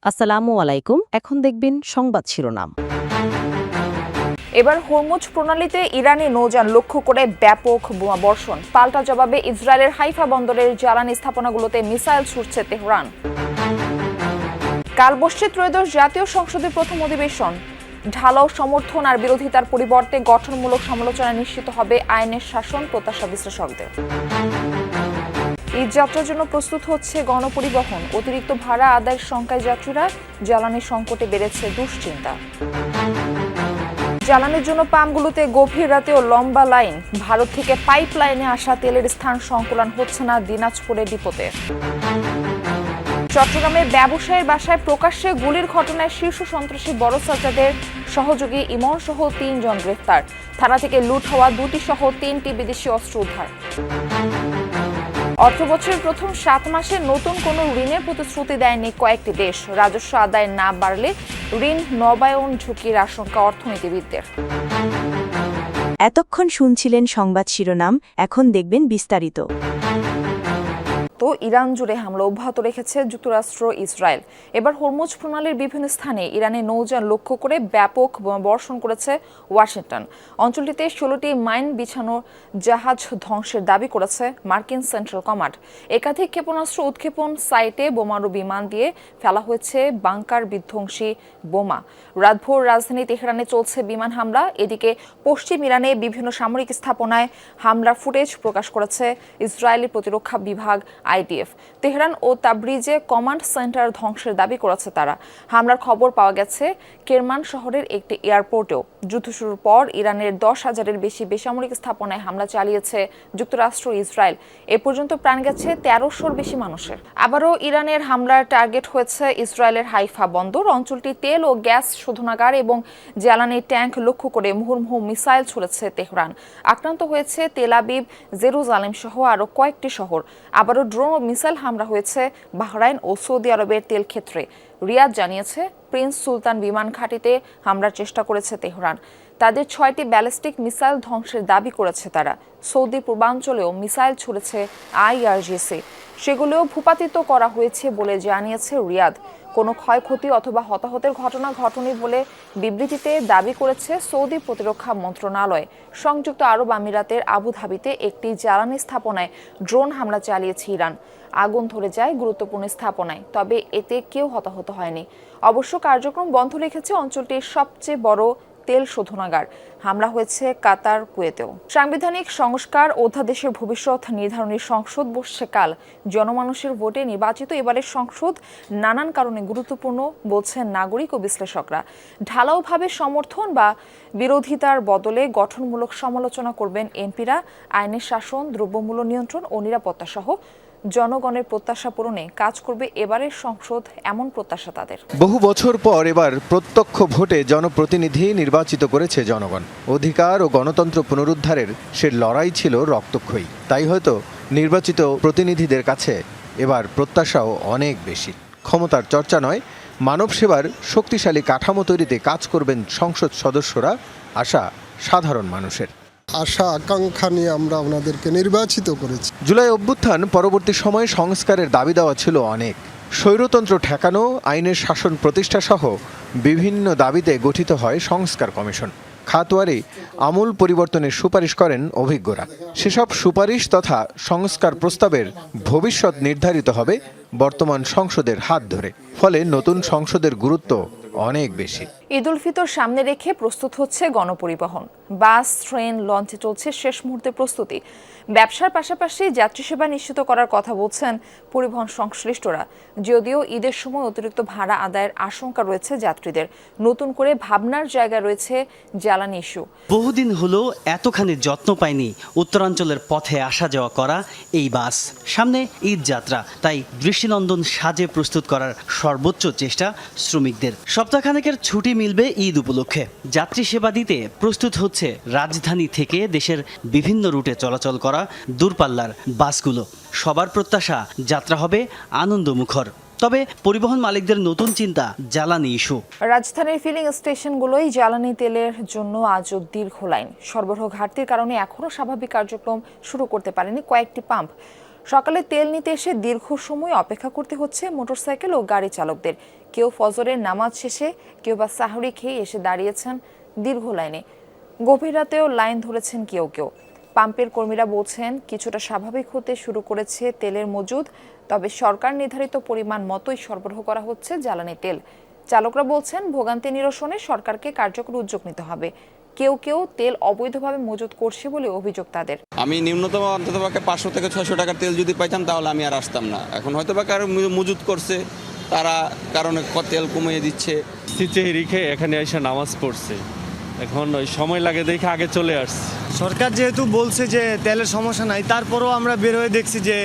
আসসালামু আলাইকুম। এখন দেখবেন সংবাদ শিরোনাম। এবার হরমুজ প্রণালীতে ইরানি নৌযান লক্ষ্য করে ব্যাপক বোমা বর্ষণ। পাল্টা জবাবে ইসরায়েলের হাইফা বন্দরের জ্বালানি স্থাপনাগুলোতে মিসাইল ছুড়ছে তেহরান। কাল বসছে ত্রয়োদশ জাতীয় সংসদের প্রথম অধিবেশন। ঢালাও সমর্থন আর বিরোধিতার পরিবর্তে গঠনমূলক সমালোচনা নিশ্চিত হবে আইনের শাসন, প্রত্যাশা বিশ্লেষকদের। ঈদ যাত্রার জন্য প্রস্তুত হচ্ছে গণপরিবহন। অতিরিক্ত ভাড়া আদায়ের শঙ্কায় যাত্রীরা, জ্বালানি সংকটে বেড়েছে দুশ্চিন্তা। জ্বালানির জন্য পাম্পগুলোতে গভীর রাতেও লম্বা লাইন। ভারত থেকে পাইপ লাইনে আসা তেলের স্থান সংকুলান হচ্ছে না দিনাজপুরের ডিপোতে। চট্টগ্রামে ব্যবসায়ীর বাসায় প্রকাশ্যে গুলির ঘটনায় শীর্ষ সন্ত্রাসী বড় সাজ্জাদের সহযোগী ইমন সহ ৩ জন গ্রেফতার। থানা থেকে লুট হওয়া 2টি সহ 3টি বিদেশি অস্ত্র উদ্ধার। অর্থবছরের প্রথম 7 মাসে নতুন কোনো ঋণের প্রতিশ্রুতি দেয়নি কয়েকটি দেশ। রাজস্ব আদায় না বাড়লে ঋণ নবায়ন ঝুঁকির আশঙ্কা অর্থনীতিবিদদের। এতক্ষণ শুনছিলেন সংবাদ শিরোনাম, এখন দেখবেন বিস্তারিত। ইরান জুড়ে হামলা অব্যাহত রেখেছে যুক্তরাষ্ট্র, ইসরায়েল। এবার হরমুজ প্রণালীর বিভিন্ন স্থানে ইরানের নৌযান লক্ষ্য করে ব্যাপক বর্ষণ করেছে ওয়াশিংটন। অঞ্চলটিতে 16টি মাইন বিছানো জাহাজ ধ্বংসের দাবি করেছে মার্কিন সেন্ট্রাল কমান্ড। একাধিক ক্ষেপণাস্ত্র উৎক্ষেপণ সাইটে বোমারু বিমান দিয়ে ফেলা হয়েছে বাংকার বিধ্বংসী বোমা। রাতভর রাজধানী তেহরানে চলছে বিমান হামলা। এদিকে পশ্চিম ইরানে বিভিন্ন সামরিক স্থাপনায় হামলার ফুটেজ প্রকাশ করেছে ইসরায়েলি প্রতিরক্ষা বিভাগ আইডিএফ। তেহরান ও তাবরিজে কমান্ড সেন্টার ধ্বংসের দাবি করেছে তারা। হামলার খবর পাওয়া গেছে কেরমান শহরের একটি এয়ারপোর্টেও। যুদ্ধ শুরুর পর ইরানের 10,000-এর বেশি বেসামরিক স্থাপনায় হামলা চালিয়েছে যুক্তরাষ্ট্র, ইসরায়েল। এ পর্যন্ত প্রাণ গেছে 1300-র বেশি মানুষের। আবারও ইরানের হামলার টার্গেট হয়েছে ইসরায়েলের হাইফা বন্দর। অঞ্চলটি তেল ও গ্যাস শোধনাগার এবং জ্বালানি ট্যাঙ্ক লক্ষ্য করে মুহুর্মুহু মিসাইল ছুড়েছে তেহরান। আক্রান্ত হয়েছে তেল আবিব, জেরুজালেম সহ আরও কয়েকটি শহর। আবারও ড্রোন ও মিসাইল হামলা হয়েছে বাহরাইন ও সৌদি আরবের তেল ক্ষেত্রে। রিয়াদ জানিয়েছে প্রিন্স সুলতান বিমান ঘাঁটিতে হামলার চেষ্টা করেছে তেহরান। তাদের 6টি ব্যালিস্টিক মিসাইল ধ্বংসের দাবি করেছে তারা। সৌদি পূর্বাঞ্চলেও মিসাইল ছুড়েছে IRGC। সেগুলোও ভূপাতিত করা হয়েছে বলে জানিয়েছে রিয়াদ। কোনো ক্ষয়ক্ষতি অথবা হতাহতের ঘটনা ঘটেনি বলে বিবৃতিতে দাবি করেছে সৌদি প্রতিরক্ষা মন্ত্রণালয়। সংযুক্ত আরব আমিরাতের আবুধাবিতে একটি জ্বালানি স্থাপনায় ড্রোন হামলা চালিয়েছে ইরান। আগুন ধরে যায় গুরুত্বপূর্ণ স্থাপনায়, তবে এতে কেউ হতাহত হয়নি। অবশ্য কার্যক্রম বন্ধ রেখেছে অঞ্চলটির সবচেয়ে বড় তেল শোধনাগার। হামলা হয়েছে কাতার, কুয়েতেও। সাংবিধানিক সংস্কার অধ্যাদেশের ভবিষ্যৎ নির্ধারণী সংসদ বসছে কাল। জনমানুষের ভোটে নির্বাচিত এবারের সংসদ নানান কারণে গুরুত্বপূর্ণ বলছেন নাগরিক ও বিশ্লেষকরা। ঢালাওভাবে সমর্থন বা বিরোধিতার বদলে গঠনমূলক সমালোচনা করবেন এমপিরা। আইনের শাসন, দ্রব্যমূল্য নিয়ন্ত্রণ ও নিরাপত্তা সহ জনগণের প্রত্যাশা পূরণে কাজ করবে এবারের সংসদ, এমন প্রত্যাশা তাদের। বহু বছর পর এবার প্রত্যক্ষ ভোটে জনপ্রতিনিধি নির্বাচিত করেছে জনগণ। অধিকার ও গণতন্ত্র পুনরুদ্ধারের সে লড়াই ছিল রক্তক্ষয়ী। তাই হয়তো নির্বাচিত প্রতিনিধিদের কাছে এবার প্রত্যাশাও অনেক বেশি। ক্ষমতার চর্চা নয়, মানব সেবার শক্তিশালী কাঠামো তৈরিতে কাজ করবেন সংসদ সদস্যরা, আশা সাধারণ মানুষের। আশা আকাঙ্ক্ষা নিয়ে আমরা ওনাদেরকে নির্বাচিত করেছি। জুলাই অভ্যুত্থান পরবর্তী সময়ে সংস্কারের দাবি দেওয়া ছিল অনেক। স্বৈরতন্ত্র ঠেকানো, আইনের শাসন প্রতিষ্ঠা সহ বিভিন্ন দাবিতে গঠিত হয় সংস্কার কমিশন। খাতওয়ারি আমূল পরিবর্তনের সুপারিশ করেন অভিজ্ঞরা। সেসব সুপারিশ তথা সংস্কার প্রস্তাবের ভবিষ্যৎ নির্ধারিত হবে বর্তমান সংসদের হাত ধরে। ফলে নতুন সংসদের গুরুত্ব অনেক বেশি। ঈদ উল ফিতর সামনে রেখে প্রস্তুত হচ্ছে গণপরিবহন। বাস, ট্রেন, লঞ্চে চলছে শেষ মুহূর্তের প্রস্তুতি। ব্যবসার পাশাপাশি যাত্রী সেবা নিশ্চিত করার কথা বলছেন পরিবহন সংশ্লিষ্টরা। যদিও ঈদের সময় অতিরিক্ত ভাড়া আদায়ের আশঙ্কা রয়েছে যাত্রীদের। নতুন করে ভাবনার জায়গা রয়েছে জ্বালানি ইস্যু। বহুদিন হলো এতখানি যত্ন পায়নি উত্তরাঞ্চলের পথে আসা যাওয়া করা এই বাস। সামনে ঈদ যাত্রা, তাই দৃষ্টিনন্দন সাজে প্রস্তুত করার সর্বোচ্চ চেষ্টা শ্রমিকদের। সপ্তাহখানেকের ছুটি মিলবে ঈদ উপলক্ষে। যাত্রী সেবা দিতে প্রস্তুত হচ্ছে রাজধানী থেকে দেশের বিভিন্ন রুটে চলাচল করা দূরপাল্লার বাসগুলো। সবার প্রত্যাশা যাত্রা হবে আনন্দমুখর। তবে পরিবহন মালিকদের নতুন চিন্তা জ্বালানি ইস্যু। রাজধানীর ফিলিং স্টেশনগুলোই জ্বালানি তেলের জন্য আজও দীর্ঘ লাইন। সরবরাহ ঘাটতির কারণে এখনও স্বাভাবিক কার্যক্রম শুরু করতে পারেনি কয়েকটি পাম্প। সকালে তেল নিতে এসে দীর্ঘ সময় অপেক্ষা করতে হচ্ছে মোটরসাইকেল ও গাড়ি চালকদের। কেউ ফজরের নামাজ শেষে, কেউ বা সাহরি খেয়ে এসে দাঁড়িয়েছেন দীর্ঘ লাইনে। গভীর রাতেও লাইন ধরেছেন কেউ কেউ। পাম্পের কর্মীরা বলছেন কিছুটা স্বাভাবিক হতে শুরু করেছে তেলের মজুদ, তবে সরকার নির্ধারিত পরিমাণ মতোই সরবরাহ করা হচ্ছে জ্বালানি তেল। চালকরা বলছেন ভোগান্তি নিরসনে সরকারকে কার্যকর উদ্যোগ নিতে হবে। কেউ কেউ তেল অবৈধভাবে মজুত করছে বলে অভিযোগ তাদের। আমি নিম্নতম অন্ততপক্ষে 500 থেকে 600 টাকার তেল যদি পাইতাম তাহলে আমি আর আসতাম না। এখন হয়তো বা কারো মজুত করছে, তারা কারণে তেল কমিয়ে দিচ্ছে। সিচেহরি খেয়ে এখানে এসে নামাজ পড়ছে, এখন ওই সময় লাগে দেখে আগে চলে আসছে। সরকার যেহেতু বলছে যে তেলের সমস্যা নাই, তারপরেও আমরা বের হয়ে দেখছি যে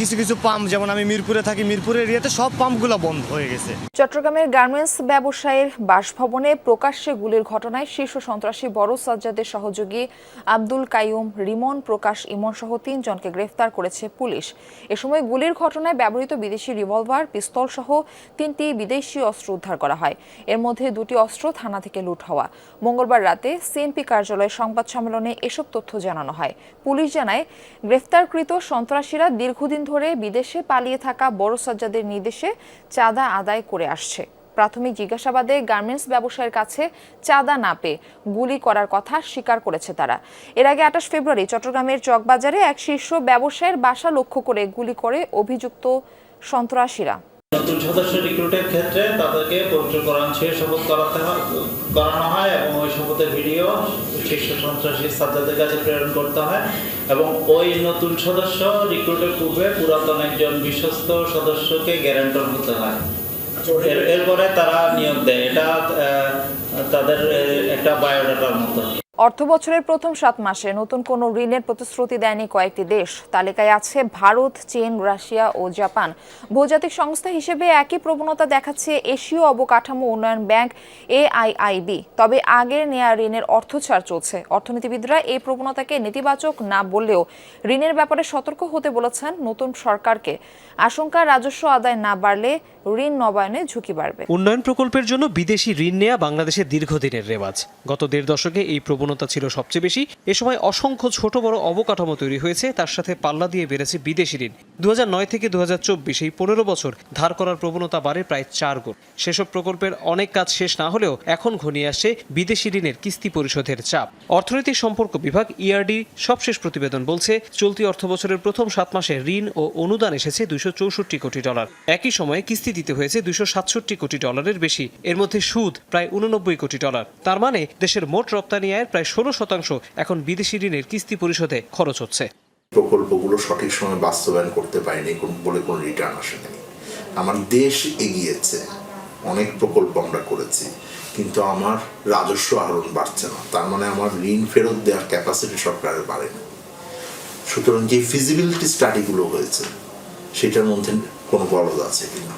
কিছু কিছু পাম্প, যেমন আমি মিরপুরে থাকি, মিরপুরের এরিয়াতে সব পাম্পগুলো বন্ধ হয়ে গেছে। চট্টগ্রামের গার্মেন্টস ব্যবসায়ীর বাসভবনে প্রকাশ্যে গুলির ঘটনায় শীর্ষ সন্ত্রাসী বড় সাজ্জাদের সহযোগী আব্দুল কাইয়ুম, রিমন, প্রকাশ ইমন সহ 3 জনকে গ্রেফতার করেছে পুলিশ। এ সময় গুলির ঘটনায় ব্যবহৃত বিদেশি রিভলভার, পিস্তল সহ 3টি বিদেশি অস্ত্র উদ্ধার করা হয়। এর মধ্যে 2টি অস্ত্র থানা থেকে লুট হওয়া। মঙ্গলবার রাতে সিএনপি কার্যালয়ে সংবাদ সম্মেলনে এসব তথ্য জানানো হয়। পুলিশ জানায় গ্রেফতারকৃত সন্ত্রাসীরা দীর্ঘদিন ধরে বিদেশে পালিয়ে থাকা বড় সাজ্জাদের নির্দেশে চাঁদা আদায় করে আসছে। প্রাথমিক জিজ্ঞাসাবাদে গার্মেন্টস ব্যবসায়ীর কাছে চাঁদা না পেয়ে গুলি করার কথা স্বীকার করেছে তারা। এর আগে 28 ফেব্রুয়ারি চট্টগ্রামের চকবাজারে এক শীর্ষ ব্যবসায়ীর বাসা লক্ষ্য করে গুলি করে অভিযুক্ত সন্ত্রাসীরা। নতুন সদস্য রিক্রুটের ক্ষেত্রে তাদেরকে পবিত্র কোরআন ছুঁয়ে শপথ করানো হয় এবং ওই শপথের ভিডিও শীর্ষ সন্ত্রাসী সাজ্জাদের কাছে প্রেরণ করতে হয় এবং ওই নতুন সদস্য রিক্রুটের পূর্বে পুরাতন একজন বিশ্বস্ত সদস্যকে গ্যারান্টর হতে হয়। এরপরে তারা নিয়োগ দেয়। এটা তাদের একটা বায়োডাটার মতো। অর্থ বছরের প্রথম 7 মাসে নতুন কোনো ঋণের প্রতিশ্রুতি দেয়নি কয়েকটি দেশ। তালিকায় আছে ভারত, চীন, রাশিয়া ও জাপান। বহুজাতিক সংস্থা হিসেবে একই প্রবণতা দেখাচ্ছে এশীয় অবকাঠামো উন্নয়ন ব্যাংক AIIB। তবে আগের নেয়া ঋণের অর্থছাড় চলছে। অর্থনীতিবিদরা এই প্রবণতাকে নেতিবাচক না বললেও ঋণের ব্যাপারে সতর্ক হতে বলেছেন নতুন সরকারকে। আশঙ্কা রাজস্ব আদায় না বাড়লে ঋণ নবায়নে ঝুঁকি বাড়বে। উন্নয়ন প্রকল্পের জন্য বিদেশি ঋণ নেওয়া বাংলাদেশের দীর্ঘদিনের রেওয়াজ। গত 1.5 দশকে এই প্রবণতা ছিল সবচেয়ে বেশি। এ সময় অসংখ্য ছোট বড় অবকাঠামো তৈরি হয়েছে, তার সাথে পাল্লা দিয়ে বেড়েছে বিদেশি ঋণ। 2009 থেকে 2024 এই 15 বছর ধার করার প্রবণতা বাড়ে প্রায় 4 গুণ। সেসব প্রকল্পের অনেক কাজ শেষ না হলেও এখন ঘনিয়ে আসছে বিদেশি ঋণের কিস্তি পরিশোধের চাপ। অর্থনৈতিক সম্পর্ক বিভাগ ERD সবশেষ প্রতিবেদন বলছে চলতি অর্থবছরের প্রথম 7 মাসে ঋণ ও অনুদান এসেছে $264 কোটি। একই সময়ে কিস্তি দিতে হয়েছে $267 কোটি বেশি। এর মধ্যে সুদ প্রায় $89 কোটি। তার মানে দেশের মোট রপ্তানি আয়ের প্রায় 16% এখন বিদেশি ঋণের কিস্তি পরিশোধে খরচ হচ্ছে। প্রকল্পগুলো সঠিক সময় বাস্তবায়ন করতে পারেনি বলে কোনো রিটার্ন আসেনি। আমার দেশ এগিয়েছে, অনেক প্রকল্প আমরা করেছি, কিন্তু আমার রাজস্ব আহরণ বাড়ছে না। তার মানে আমার ঋণ ফেরত দেওয়ার ক্যাপাসিটি সরকারের বাড়েনি। সুতরাং যে ফিজিবিলিটি স্টাডিগুলো হয়েছে সেটার মধ্যে কোনো গলদ আছে কিনা।